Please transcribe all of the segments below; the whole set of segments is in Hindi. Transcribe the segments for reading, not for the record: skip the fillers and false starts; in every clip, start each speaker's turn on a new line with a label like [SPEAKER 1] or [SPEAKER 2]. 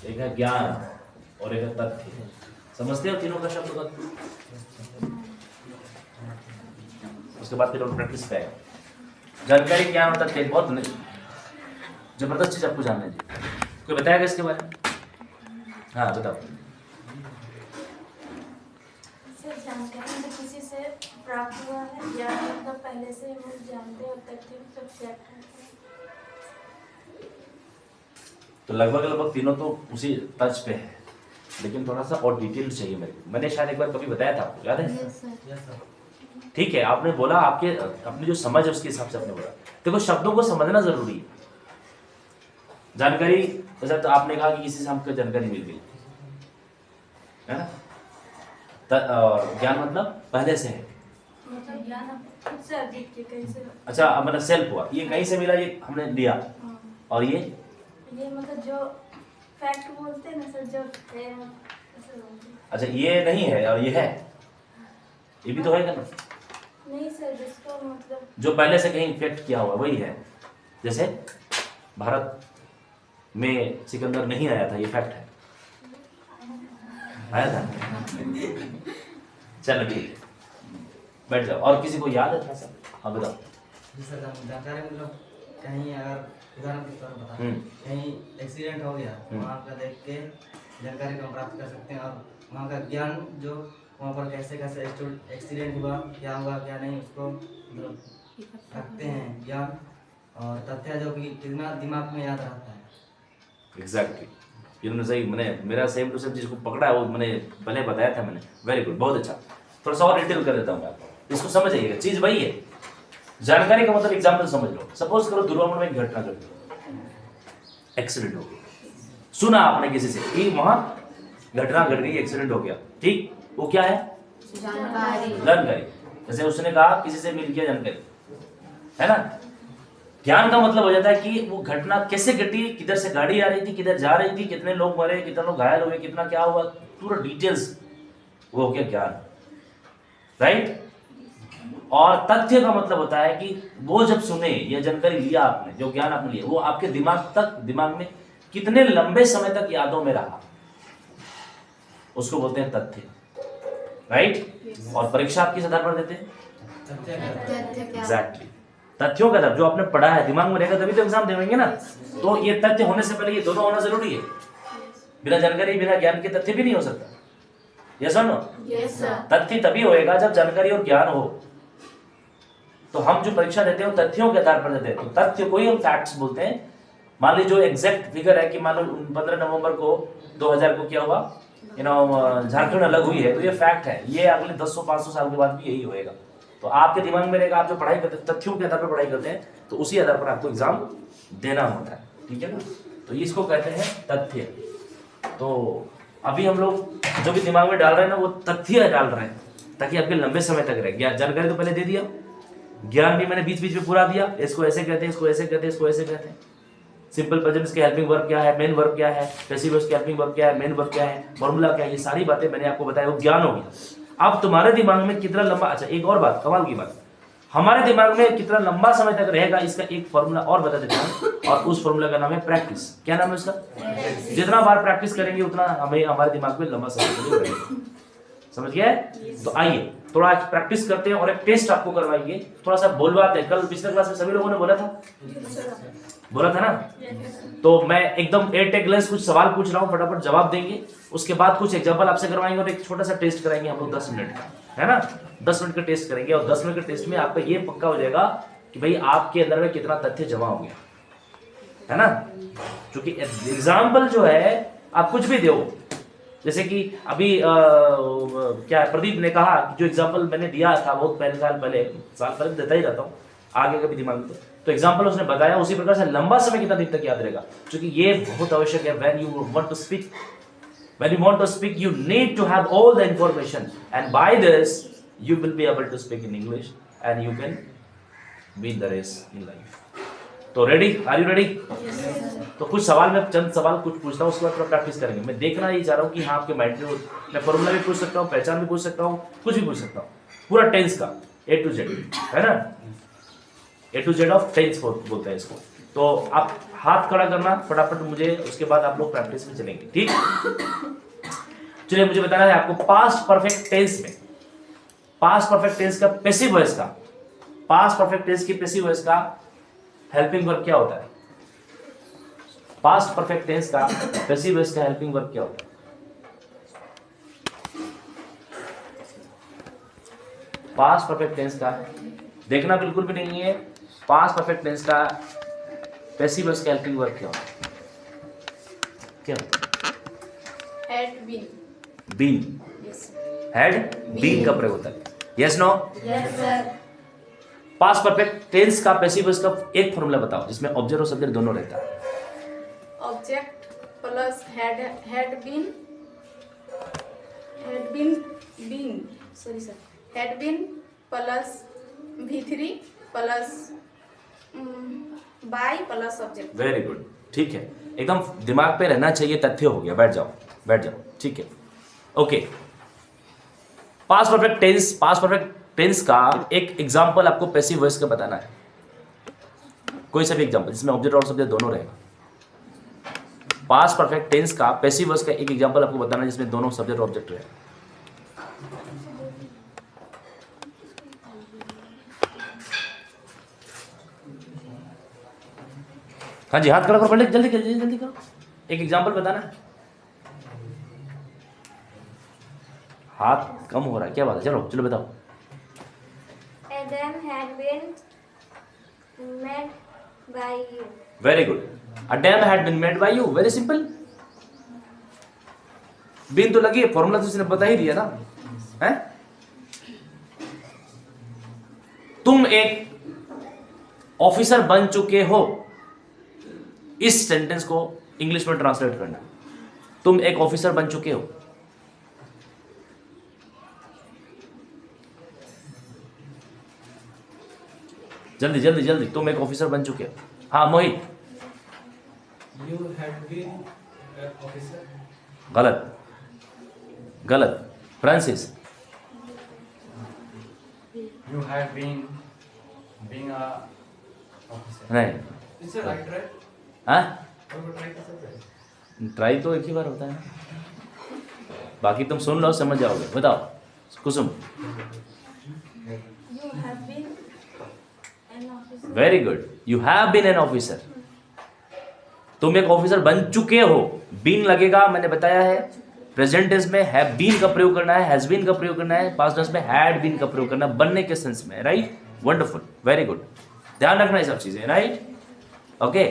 [SPEAKER 1] एक है ज्ञान और एक है तथ्य। समझते हो तीनों का शब्द का? उसके बाद फिर हम प्रैक्टिस पे आए। जानकारी ज्ञान और तथ्य बहुत जबरदस्त चीज आपको जानना चाहिए। कोई बताएगा इसके बारे में? हाँ बताओ।
[SPEAKER 2] जानकारी तो किसी से प्राप्त हुआ है या मतलब पहले से हम जानते हैं, तथ्य सब सेट है।
[SPEAKER 1] तो लगभग तीनों तो उसी टच पे है, लेकिन थोड़ा सा और डिटेल चाहिए मेरे को। मैंने शायद एक बार कभी बताया था आपको, याद है? ठीक है, आपने बोला आपके अपनी जो समझ है उसके हिसाब से आपने बोला। देखो शब्दों को समझना जरूरी है। जानकारी जैसे तो आपने कहा कि किसी से हमको जानकारी मिल गई है ना, ज्ञान मतलब पहले से है,
[SPEAKER 2] मतलब ज्ञान खुद से अधिक के कहीं से।
[SPEAKER 1] अच्छा मतलब सेल्फ हुआ, ये कहीं से मिला, ये हमने लिया। और ये
[SPEAKER 2] मतलब जो फैक्ट बोलते हैं ना सर, जो है
[SPEAKER 1] अच्छा ये नहीं है और ये है, ये भी तो है ना?
[SPEAKER 2] नहीं सर, जिसको मतलब
[SPEAKER 1] जो पहले से कहीं इफेक्ट किया हुआ वही है। जैसे भारत में सिकंदर नहीं आया था, ये फैक्ट है। आया था? चलो ठीक है, बैठ जाओ। और किसी को याद है थोड़ा सा? हाँ बताओ।
[SPEAKER 3] जानकारी मतलब कहीं अगर उदाहरण के तौर पर बता, कहीं एक्सीडेंट हो गया, वहाँ का देख के जानकारी को प्राप्त कर सकते हैं। और वहाँ का ज्ञान जो वहाँ पर कैसे कैसे एक्सीडेंट हुआ, क्या हुआ क्या नहीं, उसको मतलब रखते हैं ज्ञान। और तथ्य जो कि कितना दिमाग में याद रहता है।
[SPEAKER 1] एग्जैक्टली, इन्होंने सही, मैंने मेरा सेम टू सेम चीज को पकड़ा है, वो मैंने पहले बताया था मैंने। वेरी गुड, बहुत अच्छा। थोड़ा सा और डिटेल कर देता हूँ मैं आपको, इसको समझ आइएगा। चीज वही है, जानकारी का मतलब एग्जाम्पल समझ लो। सपोज करो दुर्गा में एक घटना घट गई, एक्सीडेंट हो गया। सुना आपने किसी से कि वहां घटना घट गई, एक्सीडेंट हो गया, ठीक? वो क्या है? जानकारी। जैसे उसने कहा किसी से मिल गया, जानकारी है ना। ज्ञान का मतलब हो जाता है कि वो घटना कैसे घटी, किधर से गाड़ी आ रही थी, किधर जा रही थी, कितने लोग मरे, कितने लोग घायल हुए, कितना क्या हुआ, पूरा डिटेल्स, वो हो गया ज्ञान, राइट। और तथ्य का मतलब होता है कि वो जब सुने या जानकारी लिया आपने, जो ज्ञान आपने लिया, वो आपके दिमाग में कितने लंबे समय तक यादों में रहा, उसको बोलते हैं तथ्य, राइट। और परीक्षा आप किस आधार पर देते हैं? एग्जैक्टली, तथ्यों का आधार। जो आपने पढ़ा है दिमाग में रहेगा तभी तो एग्जाम देंगे ना। तो ये तथ्य होने से पहले ये दोनों होना जरूरी है। बिना जानकारी बिना ज्ञान के तथ्य भी नहीं हो सकता। यस और नो? तथ्य तभी होएगा जब जानकारी और ज्ञान हो। तो हम जो परीक्षा देते हैं वो तथ्यों के आधार पर देते हैं। तो तथ्य को ही हम फैक्ट्स बोलते हैं। मान लीजिए जो एग्जैक्ट फिगर है कि मान लो 15 नवंबर को 2000 को क्या हुआ, झारखंड अलग हुई है, तो ये फैक्ट है। ये अगले 100-500 साल के बाद भी यही होएगा। तो आपके दिमाग में रहेगा, आप जो पढ़ाई करते हैं तथ्यों के आधार पर पढ़ाई करते हैं, तो उसी आधार पर आपको एग्जाम देना होता है, ठीक है ना। तो इसको कहते हैं तथ्य। तो अभी हम लोग जो भी दिमाग में डाल रहे हैं ना, वो तथ्य डाल रहे हैं ताकि आपके लंबे समय तक रहे। जानकारी तो पहले दे दिया, ज्ञान भी मैंने बीच बीच में पूरा दिया। इसको ऐसे कहते हैं, इसको ऐसे कहते हैं, इसको ऐसे कहते हैं। सिंपल प्रेजेंट के हेल्पिंग वर्ब क्या है, मेन वर्ब क्या है, पैसिव वॉइस के हेल्पिंग वर्ब क्या है, मेन वर्ब क्या है, फॉर्मूला क्या है, ये सारी बातें मैंने आपको बताया, वो ज्ञान हो गया। अब तुम्हारे दिमाग में कितना लंबा, अच्छा एक और बात, कमाल की बात, हमारे दिमाग में कितना लंबा समय तक रहेगा इसका एक फॉर्मूला और बता देता हूं, और उस फॉर्मूला का नाम है प्रैक्टिस। क्या नाम है उसका? जितना बार प्रैक्टिस करेंगे उतना हमें हमारे दिमाग में लंबा समय रहेगा। समझ गया? तो आइए थोड़ा प्रैक्टिस करते हैं और एक टेस्ट आपको करवाएंगे। थोड़ा सा बोलवाते हैं। कल पिछले क्लास में सभी लोगों ने बोला था ना। तो मैं एकदम एट ए ग्लास कुछ सवाल पूछ रहा हूँ, फटाफट जवाब देंगे। उसके बाद कुछ एग्जांपल आपसे करवाएंगे और एक छोटा सा टेस्ट कराएंगे हम लोग 10 मिनट का, है ना। 10 मिनट का टेस्ट करेंगे और 10 मिनट के टेस्ट में आपका ये पक्का हो जाएगा कि भाई आपके अंदर में कितना तथ्य जमा हो गया, है ना। क्योंकि एग्जाम्पल जो है आप कुछ भी दो, जैसे कि अभी क्या प्रदीप ने कहा कि जो एग्जाम्पल मैंने दिया था बहुत पहले साल पहले देता ही रहता हूँ, आगे कभी दिमाग में तो एग्जाम्पल उसने बताया, उसी प्रकार से लंबा समय कितना दिन तक याद रहेगा, क्योंकि ये बहुत आवश्यक है। When you want to speak you need to have all the information, and by this you will be able to speak in English and you can win the race in life. तो रेडी? Are you ready? तो कुछ सवाल मैं चंद सवाल कुछ पूछता हूँ, उसके बाद थोड़ा प्रैक्टिस करेंगे। मैं देखना ही चाह रहा हूँ कि हाँ आपके माइंड में, मैं फॉर्मूला भी पूछ सकता हूँ, पहचान भी पूछ सकता हूँ, कुछ भी पूछ सकता हूँ, पूरा टेंस का A to Z, है ना। A to Z of tense बोलते हैं इसको। तो आप हाथ खड़ा करना फटाफट मुझे, उसके बाद आप लोग प्रैक्टिस में चलेंगे, ठीक। चलिए मुझे बताना है आपको पास्ट परफेक्ट टेंस में, पास्ट परफेक्ट टेंस का पैसिव वॉइस का, पास्ट परफेक्ट टेंस की पैसिव वॉइस का हेल्पिंग वर्ब क्या होता है? पास्ट परफेक्ट टेंस का पैसिव वॉइस का हेल्पिंग वर्ब क्या होता है? पास्ट परफेक्ट टेंस का देखना बिल्कुल भी नहीं है, पास्ट परफेक्ट टेंस का पैसिव वॉइस का हेल्पिंग वर्ब क्या होता है? क्या होता है?
[SPEAKER 2] Had been.
[SPEAKER 1] Been, had been का प्रयोग होता है, yes no?
[SPEAKER 2] Yes sir.
[SPEAKER 1] Past perfect tense का पैसिव वॉइस का एक फॉर्मूला बताओ जिसमें ऑब्जेक्ट और सब्जेक्ट दोनों रहता है।
[SPEAKER 2] Object plus had been plus V3 plus by plus object.
[SPEAKER 1] Very good, ठीक है, एकदम दिमाग पे रहना चाहिए, तथ्य हो गया, बैठ जाओ बैठ जाओ, ठीक है, okay. Past perfect tense, past perfect tense का एक एग्जांपल आपको पैसिव वॉइस का बताना है, कोई सा भी एग्जांपल जिसमें ऑब्जेक्ट और सब्जेक्ट दोनों रहेगा। पास्ट परफेक्ट टेंस का पैसिव वॉइस का एक एग्जांपल आपको बताना है जिसमें दोनों सब्जेक्ट और ऑब्जेक्ट रहेगा। हाँ जी, हाथ खड़ा करो, जल्दी जल्दी जल्दी जल्दी करो, एक एग्जांपल बताना है। हाथ कम हो रहा है, क्या बात है, चलो चलो बताओ।
[SPEAKER 2] Adam had been made by you.
[SPEAKER 1] Very good, a dam had been made by you, very simple. Been तो लगी है, फॉर्मूला तो उसने बता ही दिया ना, है? तुम एक ऑफिसर बन चुके हो, इस सेंटेंस को इंग्लिश में ट्रांसलेट करना। तुम एक ऑफिसर बन चुके हो, जल्दी जल्दी जल्दी, तुम एक ऑफिसर बन चुके हो। हाँ मोहित।
[SPEAKER 4] You had been an officer.
[SPEAKER 1] गलत गलत, Francis.
[SPEAKER 4] You had been being a officer.
[SPEAKER 1] नहीं,
[SPEAKER 4] It's a right, right?
[SPEAKER 1] हाँ
[SPEAKER 4] और वो try कर सकते हैं?
[SPEAKER 1] ट्राई तो एक ही बार होता है ना, बाकी तुम सुन लो समझ जाओगे। बताओ Kusum.
[SPEAKER 2] You have been an officer.
[SPEAKER 1] Very good, you have been an officer, तुम एक ऑफिसर बन चुके हो। बीन लगेगा, मैंने बताया है, प्रेजेंट टेंस में हैव बीन का प्रयोग करना है, हैज बीन का प्रयोग करना है, पास्ट टेंस में हैड बीन का प्रयोग करना है, बनने के सेंस में, राइट? वंडरफुल, वेरी गुड, ध्यान रखना ये सब चीजें, राइट? ओके,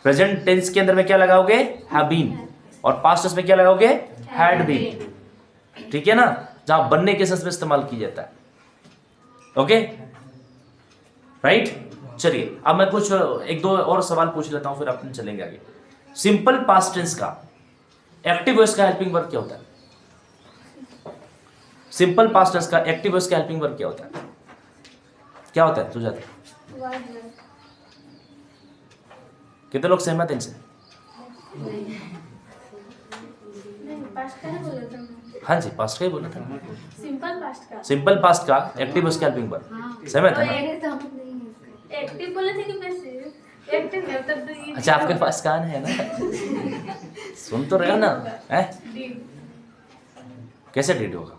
[SPEAKER 1] प्रेजेंट टेंस के अंदर में क्या लगाओगे? हैव बीन, और पास्ट टेंस में क्या लगाओगे? हैड बीन, ठीक है ना, जहां बनने के सेंस में इस्तेमाल किया जाता है। ओके राइट, चलिए अब मैं कुछ एक दो और सवाल पूछ लेता हूं, फिर अपन चलेंगे आगे। सिंपल पास्ट टेंस का एक्टिव वॉइस का हेल्पिंग वर्ब क्या होता है? सिंपल पास्ट टेंस का एक्टिव वॉइस का हेल्पिंग वर्ब क्या होता है? क्या होता है सुजाता? कितने लोग सहमत हैं इनसे?
[SPEAKER 2] नहीं, पास्ट का ही बोला था मैं।
[SPEAKER 1] हाँ जी, पास्ट का ही बोला था।
[SPEAKER 2] सिंपल पास्ट का।
[SPEAKER 1] सिंपल पास्ट का एक्टिव वॉइस का हेल्पिंग वर्ब, सहमत है ना?
[SPEAKER 2] एक्टिव बोले थे कि पैसिव? एक्टिव है तब तो ये।
[SPEAKER 1] अच्छा, आपके पास कान है ना, सुन तो रहे हो ना, है? कैसे डिड होगा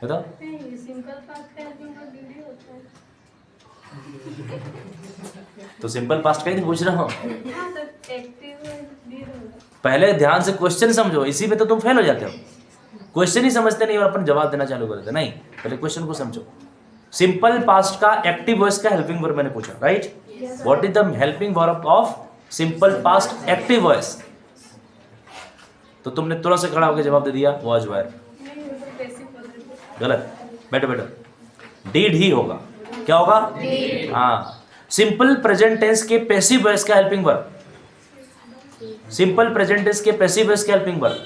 [SPEAKER 1] बताओ?
[SPEAKER 2] नहीं, सिंपल पास्ट का हेल्पिंग वर्ब डीडी होता है।
[SPEAKER 1] तो सिंपल पास्ट का ही तो पूछ रहा हूँ।
[SPEAKER 2] हाँ, तो एक्टिव डीड होगा।
[SPEAKER 1] पहले ध्यान से क्वेश्चन समझो, इसी में तो तुम फेल हो जाते हो। क्वेश्चन ही समझते नहीं और अपन जवाब देना चालू कर देते, नहीं, पहले क्वेश्चन को समझो। सिंपल पास्ट का एक्टिव वॉइस का हेल्पिंग वर्ब मैंने पूछा, right? What is the helping verb of simple past active voice? तो तुमने तुरंत से खड़ा होकर जवाब दे दिया, वॉज वेयर।
[SPEAKER 2] नहीं, वो तो पैसिव बोल रहे थे।
[SPEAKER 1] गलत, बैठो बैठो, डीड ही होगा। क्या होगा? हाँ, सिंपल प्रेजेंट टेंस के पैसिव वॉइस का helping verb, simple present tense के पैसिव वॉइस का हेल्पिंग वर्ब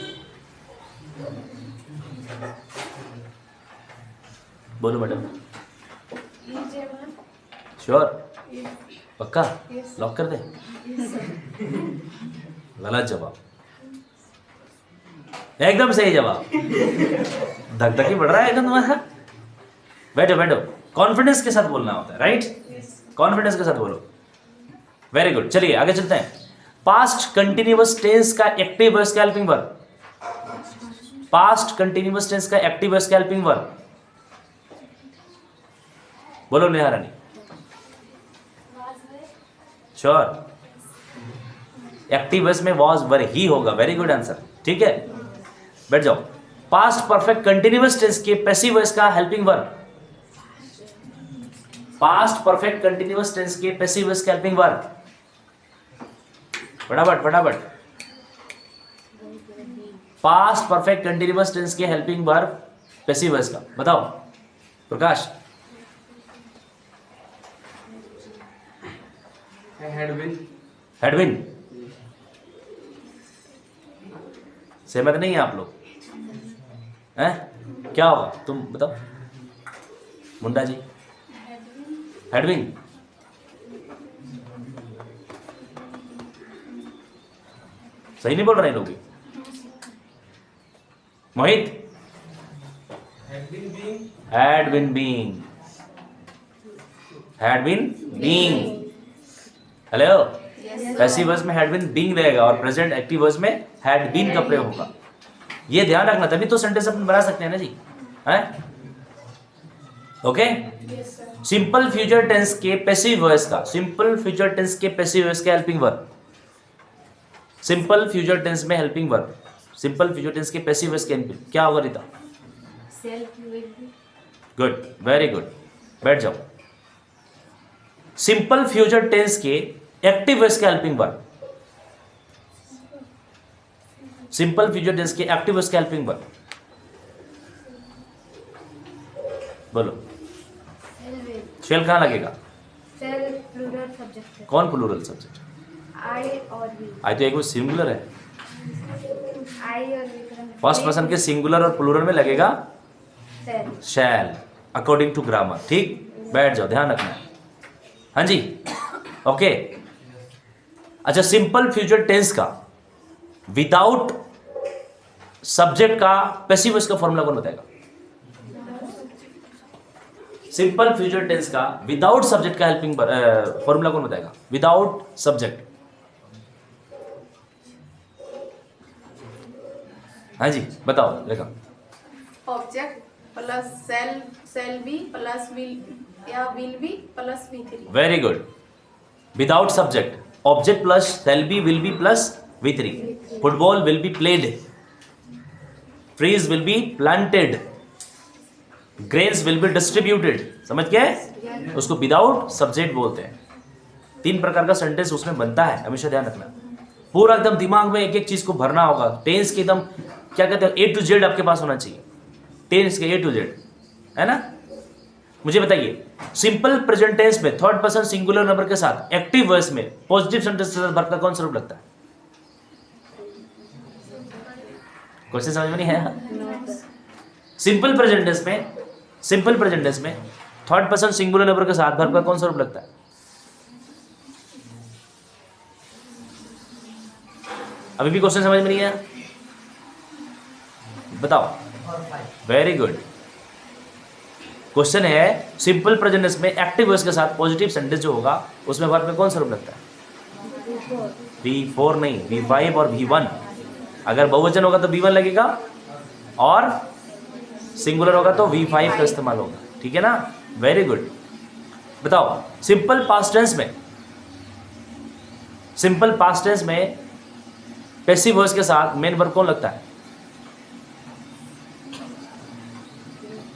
[SPEAKER 1] बोलो मैडम। श्योर? पक्का? लॉक कर दे? गलत जवाब, एकदम सही जवाब। धक-धक ही बढ़ रहा है एकदम तुम्हारा। बैठो बैठो, कॉन्फिडेंस के साथ बोलना होता है, राइट? कॉन्फिडेंस के साथ बोलो। वेरी गुड, चलिए आगे चलते हैं। पास्ट कंटिन्यूअस टेंस का एक्टिव वॉइस का helping verb, past continuous tense का एक्टिव वॉइस का हेल्पिंग वर्ब, बोलो Neha Rani. Sure, active voice में वॉज वर ही होगा। वेरी गुड आंसर, ठीक है, बैठ जाओ। पास्ट परफेक्ट कंटिन्यूअस टेंस के पैसिव वॉइस का helping verb, past perfect continuous tense के पैसिव वॉइस का हेल्पिंग वर्ब, फटाफट फटाफट। पास्ट परफेक्ट कंटिन्यूअस टेंस के हेल्पिंग वर्ब पैसिव वॉइस का बताओ प्रकाश।
[SPEAKER 4] had been,
[SPEAKER 1] हेडविन, सहमत नहीं है आप लोग हैं? क्या होगा तुम बताओ मुंडा जी। हेडविन, सही नहीं बोल रहे हैं लोग भी। मोहित,
[SPEAKER 4] had been being,
[SPEAKER 1] had been being, had been being, hello. Passive voice में had been being रहेगा और प्रेजेंट एक्टिव वॉइस में had been का प्रयोग होगा। ये ध्यान रखना, तभी तो सेंटेंस अपन बना सकते हैं ना जी, हैं? ओके। सिंपल फ्यूचर टेंस के पैसिव वॉइस का, सिंपल फ्यूचर टेंस के पैसिव वॉइस का helping verb, simple future tense में helping verb, simple future tense के पैसिव वॉइस के हेल्पिंग क्या होगा रीता? गुड, वेरी गुड, बैठ जाओ। सिंपल फ्यूचर टेंस के एक्टिव वॉइस का helping verb, simple future tense के एक्टिव वॉइस का हेल्पिंग वर्ब, बोलो। शेल कहाँ लगेगा?
[SPEAKER 2] प्लूरल सब्जेक्ट,
[SPEAKER 1] कौन प्लूरल सब्जेक्ट?
[SPEAKER 2] आई और वी,
[SPEAKER 1] आई तो एक वो सिंगुलर है,
[SPEAKER 2] आई और वी
[SPEAKER 1] फर्स्ट पर्सन के सिंगुलर और प्लूरल में लगेगा शैल, अकॉर्डिंग टू ग्रामर। ठीक, बैठ जाओ, ध्यान रखना। हाँ जी, ओके। अच्छा, सिंपल फ्यूचर टेंस का विदाउट सब्जेक्ट का पैसिव वॉइस का फॉर्मूला कौन बताएगा? सिंपल फ्यूचर टेंस का विदाउट सब्जेक्ट का हेल्पिंग फॉर्मूला कौन बताएगा? विदाउट सब्जेक्ट, हाँ जी बताओ Rekha.
[SPEAKER 5] Object plus shall be plus will या will be plus V3।
[SPEAKER 1] Very good. Without subject, object plus shall be will be plus V3। Football will be played, trees will be planted, grains will be distributed. समझ गए? उसको विदाउट सब्जेक्ट बोलते हैं। 3 प्रकार का सेंटेंस उसमें बनता है, हमेशा ध्यान रखना। पूरा एकदम दिमाग में एक एक चीज को भरना होगा। टेंस के एकदम क्या कहते हैं, A to Z आपके पास होना चाहिए। टेंस के A to Z, है ना? मुझे बताइए, सिंपल प्रेजेंट टेंस में थर्ड पर्सन सिंगुलर नंबर के साथ एक्टिव वॉइस में पॉजिटिव सेंटेंस के साथ वर्ब का कौन सा रूप लगता है? क्वेश्चन समझ में नहीं है? सिंपल प्रेजेंट टेंस में, सिंपल प्रेजेंट टेंस में थर्ड पर्सन सिंगुलर नंबर के साथ वर्ब का कौन सा रूप लगता है? अभी भी क्वेश्चन समझ में नहीं आया? बताओ। Very good. क्वेश्चन है, सिंपल प्रेजेंट टेंस में एक्टिव वॉइस के साथ पॉजिटिव सेंटेंस जो होगा उसमें वर्ब में कौन सा रूप लगता है? V4 नहीं, V5 और V1। अगर बहुवचन होगा तो V1 लगेगा और सिंगुलर होगा तो V5 का इस्तेमाल होगा। ठीक है ना? Very good. बताओ, सिंपल पास्ट टेंस में, सिंपल पास्ट टेंस में पैसिव वॉइस के साथ मेन वर्ब कौन लगता है?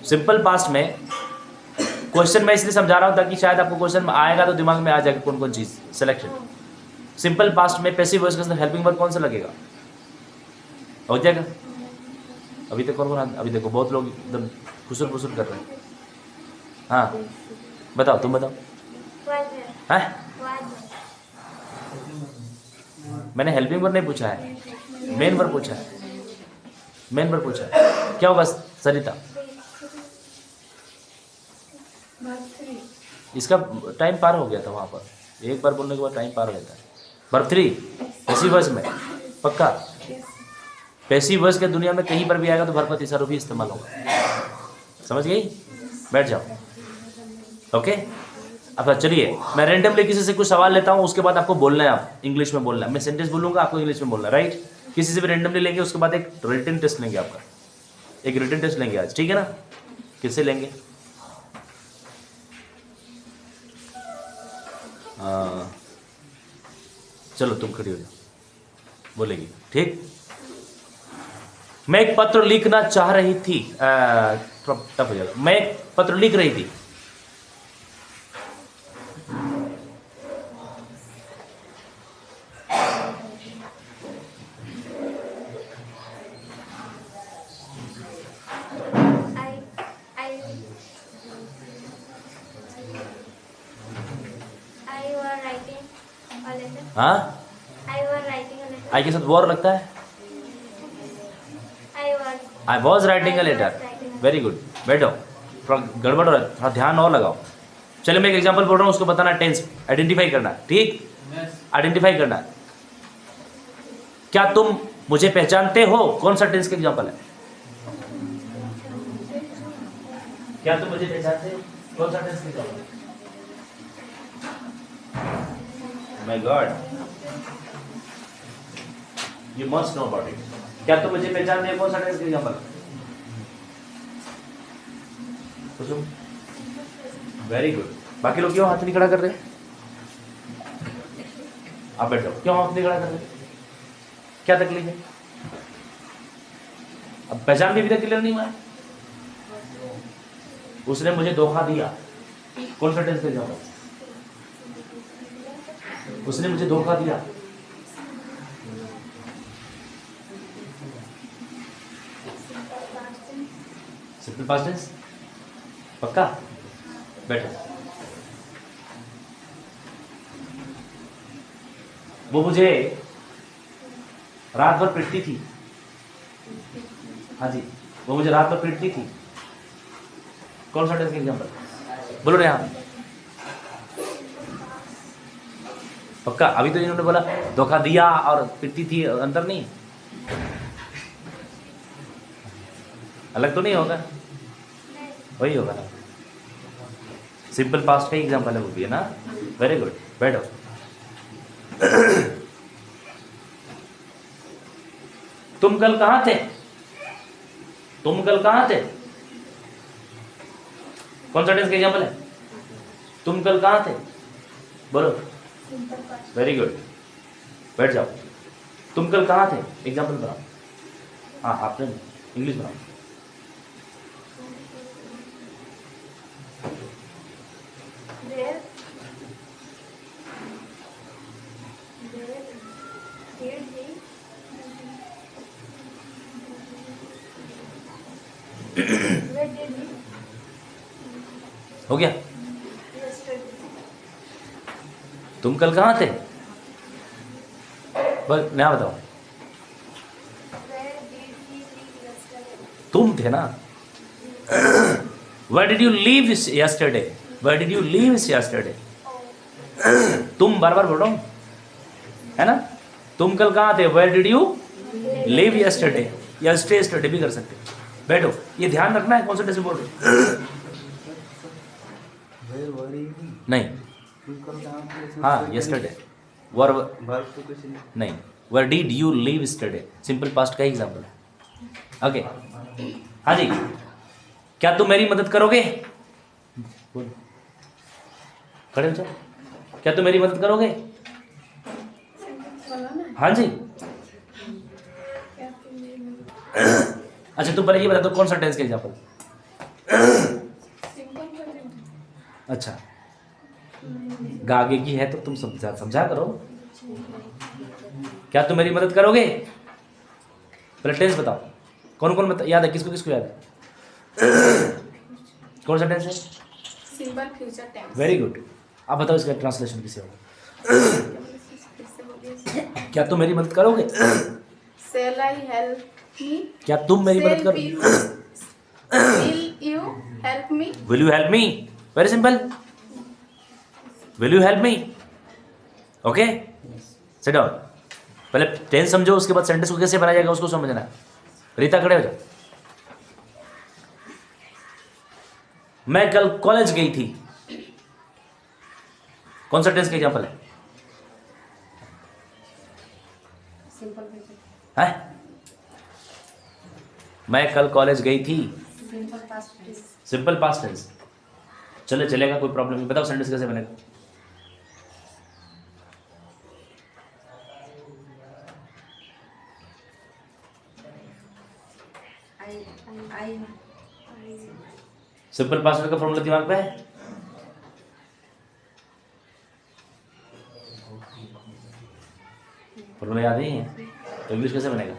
[SPEAKER 1] सिंपल पास्ट में क्वेश्चन मैं इसलिए समझा रहा हूं ताकि शायद आपको क्वेश्चन में आएगा तो दिमाग में आ जाएगा कौन कौन चीज सिलेक्शन। सिंपल पास्ट में पैसिव वॉइस के साथ हेल्पिंग वर्ब कौन सा लगेगा? हो जाएगा? अभी तक कौन कौन, अभी देखो बहुत लोग एकदम खुसुर फुसुर कर रहे हैं। हाँ बताओ, तुम बताओ। हैं? मैंने हेल्पिंग वर्ब नहीं पूछा है, मेन वर्ब पूछा है। मेन वर्ब पूछा है, क्या होगा सरिता? इसका टाइम पार हो गया था वहाँ पर, एक बार बोलने के बाद टाइम पार हो जाता है। वर्ब 3 पैसिव वॉइस में पक्का? पैसिव वॉइस के दुनिया में कहीं पर भी आएगा तो वर्ब का तीसरा रूप ही इस्तेमाल होगा। समझ गई? बैठ जाओ। ओके, अब चलिए मैं रैंडमली किसी से कुछ सवाल लेता हूँ, उसके बाद आपको बोलना है, आप इंग्लिश में बोलना है। मैं सेंटेंस बोलूँगा, आपको इंग्लिश में बोलना है, राइट। किसी से भी रैंडमली लेंगे, उसके बाद एक रिटन टेस्ट लेंगे आपका, एक रिटन टेस्ट लेंगे आज, ठीक है ना। किससे लेंगे? चलो तुम खड़ी हो जाओ, बोलेगी, ठीक। मैं एक पत्र लिखना चाह रही थी, टफ हो जाएगा। मैं एक पत्र लिख रही थी।
[SPEAKER 2] I were writing a letter.
[SPEAKER 1] हाँ,
[SPEAKER 2] I were writing a letter.
[SPEAKER 1] आई के साथ वॉर लगता है। I was writing a letter. Very good, बैठो, थोड़ा गड़बड़ हो रहा है, थोड़ा ध्यान और लगाओ। चलो मैं एक एग्जांपल बोल रहा हूँ, उसको बताना, टेंस आइडेंटिफाई करना, ठीक। आइडेंटिफाई करना। क्या तुम मुझे पहचानते हो? कौन सा टेंस का एग्जांपल है? क्या तुम मुझे पहचानते हो? कौन सा टेंस का एग्जांपल है? My God, you must know about it. क्या तुम मुझे पहचानते हो? कौन सा टेंस का एग्जांपल? Very good. बाकी लोग क्यों हाथ नहीं खड़ा कर रहे? आप बैठो, क्यों हाथ नहीं खड़ा कर रहे? क्या तकलीफ है? अब पहचान भी अभी तक क्लियर नहीं हुआ। उसने मुझे धोखा दिया, कौन सा टेंस का एग्जांपल? उसने मुझे धोखा दिया। सिंपल पास्ट टेंस, पक्का? बैठो। वो मुझे रात भर पीटती थी। हाँ जी, वो मुझे रात भर पीटती थी। कौन सा टेंस का एग्जांपल? बोलो रे। हाँ, पक्का? अभी तो इन्होंने बोला धोखा दिया और पीटती थी, अंतर नहीं, अलग तो नहीं होगा, वही होगा ना। सिंपल पास्ट का एग्जांपल है वो भी, है ना। वेरी गुड, बैठो। तुम कल कहां थे? तुम कल कहां थे? कौन सा टेंस का एग्जांपल है? तुम कल कहां थे? बोलो। वेरी गुड, बैठ जाओ। तुम कल कहां थे? एग्जांपल बनाओ। हाँ, आपने इंग्लिश बनाओ। हो गया? तुम कल कहाँ थे? बस नया बताओ। तुम थे ना। Where did you leave yesterday? Where did you leave yesterday? तुम बार बार बोल रहा हूँ, है ना। तुम कल कहाँ थे? Where did you leave yesterday? या stay yesterday भी कर सकते। बैठो, ये ध्यान रखना है, कौन सा टेंस बोल रहे नहीं। हाँ, yesterday वर्ब नहीं। Where did you leave yesterday? Simple past का एग्जाम्पल है। ओके, हाँ जी। क्या तुम मेरी मदद करोगे? खड़े हो जाओ। क्या तुम मेरी मदद करोगे? हाँ जी। अच्छा, तुम पहले ये बता दो कौन सा टेंस का एग्जाम्पल। अच्छा, आगे की है तो तुम समझा करो। क्या तुम मेरी मदद करोगे? पहले टेंस बताओ, कौन कौन याद है? किसको किसको याद है? कौन सा टेंस है?
[SPEAKER 5] Simple future tense.
[SPEAKER 1] Very good. अब बताओ इसका ट्रांसलेशन किसे होगा? क्या तुम मेरी मदद करोगे?
[SPEAKER 5] Shall I help me?
[SPEAKER 1] क्या तुम मेरी मदद करोगे?
[SPEAKER 5] Will you help me?
[SPEAKER 1] Will you help me? Very simple, will you help me? Okay, sit down. पहले टेंस समझो, उसके बाद सेंटेंस को कैसे बनाया जाएगा उसको समझना है। रीता खड़े हो जाओ। मैं कल कॉलेज गई थी। कौन सा टेंस का एग्जाम्पल है?
[SPEAKER 5] सिंपल प्रेजेंट,
[SPEAKER 1] हैं? मैं कल कॉलेज गई थी,
[SPEAKER 5] simple past tense,
[SPEAKER 1] simple past tense. चले चलेगा, कोई प्रॉब्लम नहीं। बताओ सेंटेंस कैसे बनेगा?
[SPEAKER 5] आई
[SPEAKER 1] सिंपल पास्ट टेंस का फॉर्मूला दिमाग पे है? फॉर्मूला याद नहीं है तो इंग्लिश कैसे बनेगा?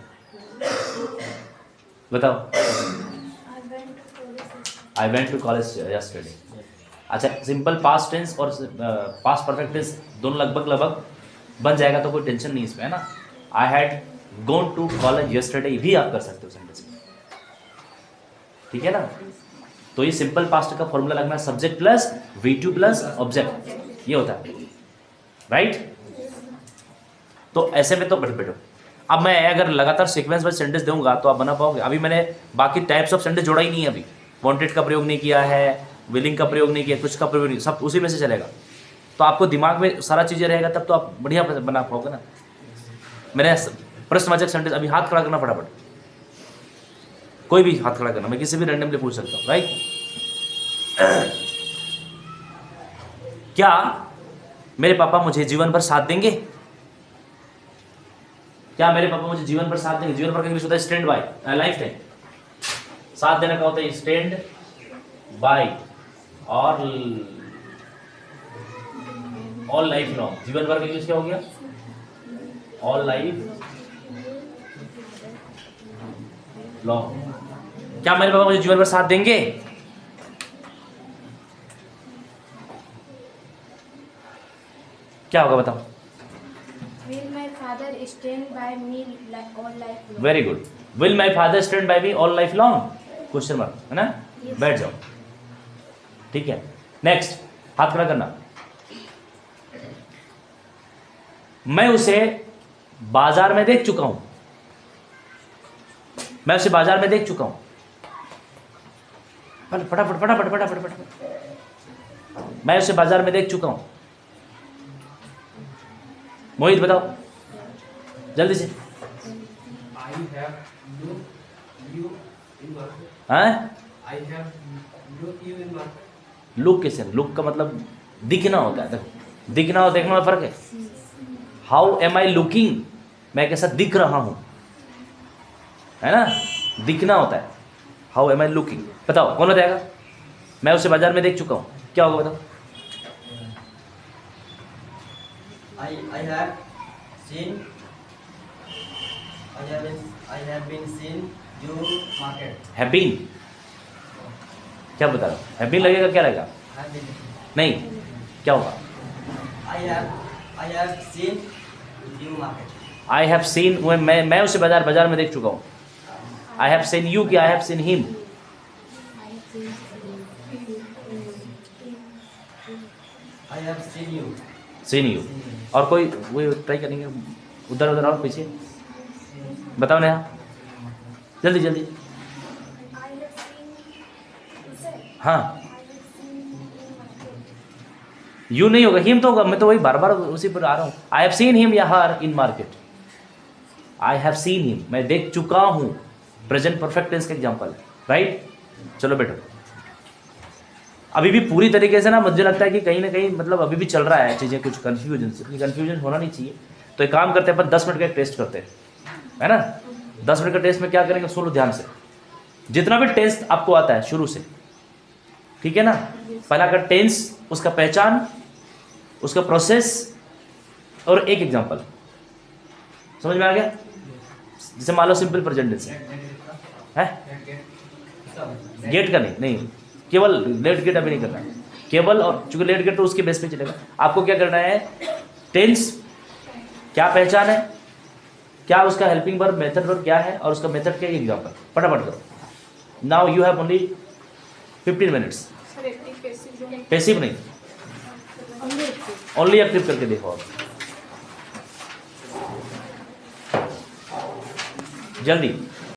[SPEAKER 1] बताओ। I went to college yesterday. अच्छा, सिंपल पास्ट टेंस और पास्ट परफेक्ट टेंस दोनों लगभग बन जाएगा तो कोई टेंशन नहीं इसमें, है ना। I had gone to college yesterday भी आप कर सकते हो सेंटेंस में, ठीक है ना। तो ये सिंपल पास्ट का फॉर्मूला लगना है subject plus V2 plus object, ये होता है, राइट। तो ऐसे में तो बैठो। अब मैं अगर लगातार सीक्वेंस वाइज सेंटेंस दूंगा तो आप बना पाओगे। अभी मैंने बाकी टाइप्स ऑफ सेंटेंस जोड़ा ही नहीं है, अभी वांटेड का प्रयोग नहीं किया है, विलिंग का प्रयोग नहीं किया, कुछ का प्रयोग नहीं, सब उसी में से चलेगा। तो आपको दिमाग में सारा चीज़ें रहेगा तब तो आप बढ़िया बना पाओगे ना। मैंने प्रश्नवाचक सेंटेंस अभी हाथ खड़ा करना फटाफट, कोई भी हाथ खड़ा करना, मैं किसी भी रैंडमली पूछ सकता हूँ, राइट। क्या मेरे पापा मुझे जीवन भर साथ देंगे? क्या मेरे पापा मुझे जीवन भर साथ देंगे? जीवन भर का इंग्लिश होता है स्टैंड बाय, लाइफ टाइम। साथ देने का होता है स्टैंड बाय और ऑल लाइफ लॉन्ग। जीवन भर का इंग्लिश क्या हो गया? All life long. क्या मेरे पापा मुझे जीवन भर साथ देंगे? क्या होगा बताओ?
[SPEAKER 2] Will my father stand by me all life long?
[SPEAKER 1] Very good. Will my father stand by me all life long? Question mark, है ना।
[SPEAKER 2] Yes.
[SPEAKER 1] बैठ जाओ, ठीक है। नेक्स्ट, हाथ खड़ा करना। मैं उसे बाजार में देख चुका हूं। मैं उसे बाजार में देख चुका हूं। फटाफट फटाफट फटाफट फटाफट। मैं उसे बाजार में देख चुका हूं। मोहित बताओ जल्दी से।
[SPEAKER 4] I have looked you in market.
[SPEAKER 1] हैं?
[SPEAKER 4] I have looked you in market.
[SPEAKER 1] Look कैसे? लुक का मतलब दिखना होता है। देखो, दिखना और देखना में फर्क है। How am I looking? मैं कैसा दिख रहा हूं, है ना। दिखना होता है। How am I looking? बताओ कौन बताएगा? मैं उसे बाजार में देख चुका हूं, क्या होगा बताओ?
[SPEAKER 3] I have seen. I have been seen you market.
[SPEAKER 1] Have been, क्या बता रहा हूं? हैव बीन लगेगा, क्या लगेगा?
[SPEAKER 3] Have been.
[SPEAKER 1] नहीं, क्या होगा?
[SPEAKER 3] I have seen you market.
[SPEAKER 1] I have scene, मैं उसे बाजार में देख चुका हूं। आई हैव सीन यू कि आई have seen him?
[SPEAKER 3] I have seen you.
[SPEAKER 1] Seen you. और कोई वो ट्राई करेंगे, उधर उधर और पीछे बताओ नया, जल्दी जल्दी।
[SPEAKER 2] I have seen.
[SPEAKER 1] हाँ,
[SPEAKER 2] I have seen in market.
[SPEAKER 1] You नहीं होगा, हिम तो होगा। मैं तो वही बार बार उसी पर आ रहा हूँ। आई हैव सीन हिम या her in market. I have seen him, मैं देख चुका हूँ, प्रेजेंट परफेक्ट टेंस का एग्जांपल है, राइट। चलो बैठो। अभी भी पूरी तरीके से ना मुझे लगता है कि कहीं ना कहीं मतलब अभी भी चल रहा है चीज़ें, कुछ कन्फ्यूजन से। कंफ्यूजन होना नहीं चाहिए। तो एक काम करते हैं, अपन 10 मिनट का एक टेस्ट करते हैं, है ना। 10 मिनट का टेस्ट में क्या करेंगे? सुनो ध्यान से, जितना भी टेंस आपको आता है शुरू से, ठीक है ना। पहला का टेंस, उसका पहचान, उसका प्रोसेस और एक एग्जांपल। समझ में आ गया? जैसे मान लो सिंपल प्रेजेंट टेंस है, गेट का नहीं, केवल लेट गेट अभी नहीं करना है केवल। और चूंकि लेट गेट तो उसके बेस पे चलेगा। आपको क्या करना है? टेंस क्या पहचान है, क्या उसका हेल्पिंग वर्ब, मेथड वर्ब क्या है, और उसका मेथड क्या है, एग्जांपल फटाफट करो। Now you have only 15 minutes.
[SPEAKER 5] Sir active passive जो
[SPEAKER 1] पैसिव नहीं, ओनली एक्टिव करके देखो आप जल्दी।